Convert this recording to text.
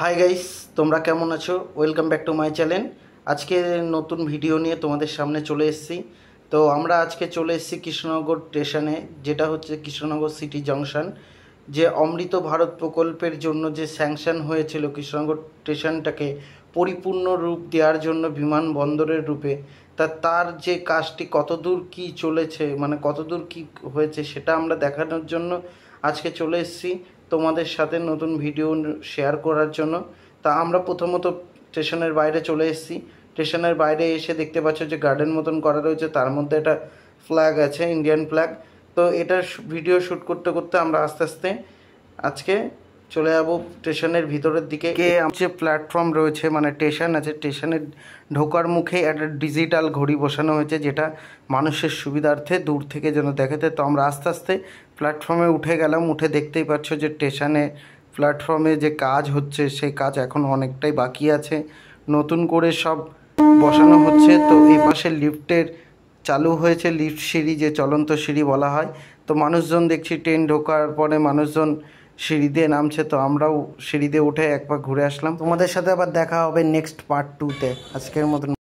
Hi guys, তোমরা কেমন আছো? Welcome back to my channel. আজকে নতুন ভিডিও নিয়ে তোমাদের সামনে চলে এসেছি। তো আমরা আজকে চলে এসেছি কৃষ্ণনগর স্টেশনে, যেটা হচ্ছে কৃষ্ণনগর সিটি জাংশন। যে অমৃত ভারত প্রকল্পের জন্য যে স্যাংশন হয়েছিল কৃষ্ণনগর স্টেশনটাকে পরিপূর্ণ রূপ দেওয়ার জন্য বিমানবন্দরের রূপে, তার যে কাজটি কতদূর কি চলেছে, মানে কতদূর কি হয়েছে, সেটা আমরা দেখানোর জন্য আজকে চলে এসেছি তোমাদের সাথে নতুন ভিডিও শেয়ার করার জন্য। তা আমরা প্রথমত স্টেশনের বাইরে চলে এসেছি। স্টেশনের বাইরে এসে দেখতে পাচ্ছ যে গার্ডেন মতন করা রয়েছে, তার মধ্যে একটা ফ্ল্যাগ আছে, ইন্ডিয়ান ফ্ল্যাগ। তো এটার ভিডিও শ্যুট করতে করতে আমরা আস্তে আস্তে আজকে চলে যাব স্টেশনের ভিতরের দিকে। যে প্ল্যাটফর্ম রয়েছে, মানে স্টেশন আছে, স্টেশনের ঢোকার মুখে একটা ডিজিটাল ঘড়ি বসানো হয়েছে, যেটা মানুষের সুবিধার্থে দূর থেকে যেন দেখাতে। তো আমরা আস্তে আস্তে প্ল্যাটফর্মে উঠে গেলাম। উঠে দেখতেই পাচ্ছ যে স্টেশনে প্ল্যাটফর্মে যে কাজ হচ্ছে, সেই কাজ এখন অনেকটাই বাকি আছে, নতুন করে সব বসানো হচ্ছে। তো এই পাশে লিফটের চালু হয়েছে, লিফট সিঁড়ি, যে চলন্ত সিঁড়ি বলা হয়। তো মানুষজন দেখছি ট্রেন ঢোকার পরে মানুষজন সিঁড়ি দিয়ে নামছে। তো আমরাও সিঁড়ি দিয়ে উঠে একবার ঘুরে আসলাম। তোমাদের সাথে আবার দেখা হবে নেক্সট পার্ট 2-তে। আজকের মতন